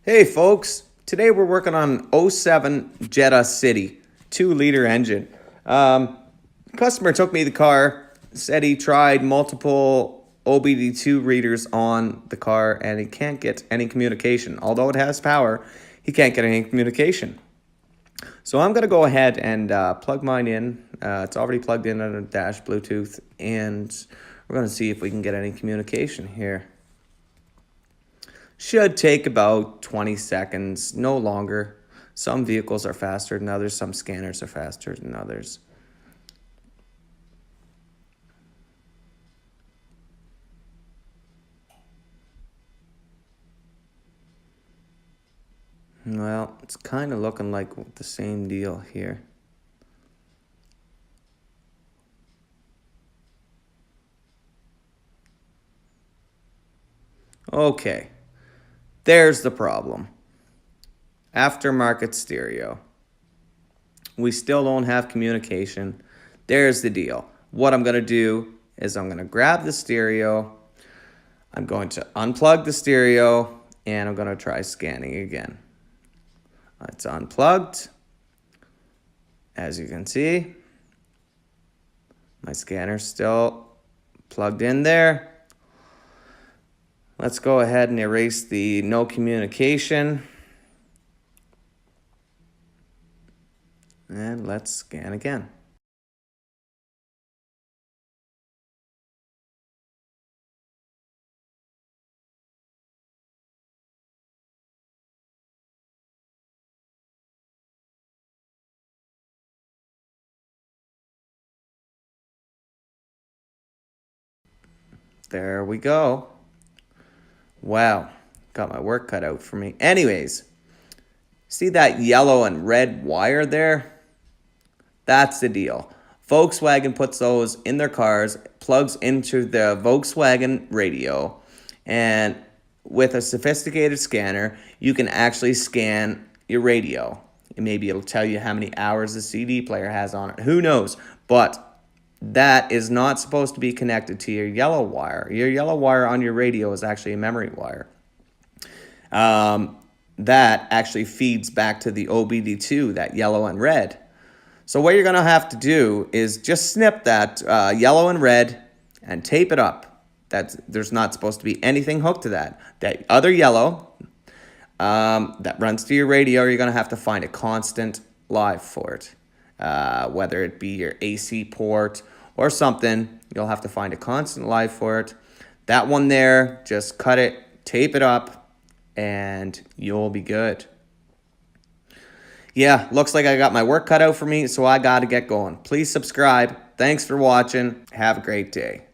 Hey folks, today we're working on '07 Jetta City 2-liter engine. Customer took me the car, said he tried multiple OBD2 readers on the car and he can't get any communication. Although it has power, he can't get any communication. So I'm going to go ahead and plug mine in. It's already plugged in on a dash Bluetooth, and we're going to see if we can get any communication here. Should take about 20 seconds, no longer. Some vehicles are faster than others. Some scanners are faster than others. Well, it's kind of looking like the same deal here. Okay, there's the problem. Aftermarket stereo. We still don't have communication. There's the deal. What I'm going to do is I'm going to grab the stereo. I'm going to unplug the stereo, and I'm going to try scanning again. It's unplugged. As you can see, my scanner's still plugged in there. Let's go ahead and erase the no communication. And let's scan again. There we go. Wow, got my work cut out for me. Anyways, see that yellow and red wire there? That's the deal. Volkswagen puts those in their cars, plugs into the Volkswagen radio, and with a sophisticated scanner, you can actually scan your radio. And maybe it'll tell you how many hours the CD player has on it. Who knows? But that is not supposed to be connected to your yellow wire. Your yellow wire on your radio is actually a memory wire. That actually feeds back to the OBD2, that yellow and red. So what you're going to have to do is just snip that yellow and red and tape it up. There's not supposed to be anything hooked to that. That other yellow that runs to your radio, you're going to have to find a constant live for it. Whether it be your AC port or something, you'll have to find a constant live for it. That one there, just cut it, tape it up, and you'll be good. Yeah, looks like I got my work cut out for me, so I got to get going. Please subscribe. Thanks for watching. Have a great day.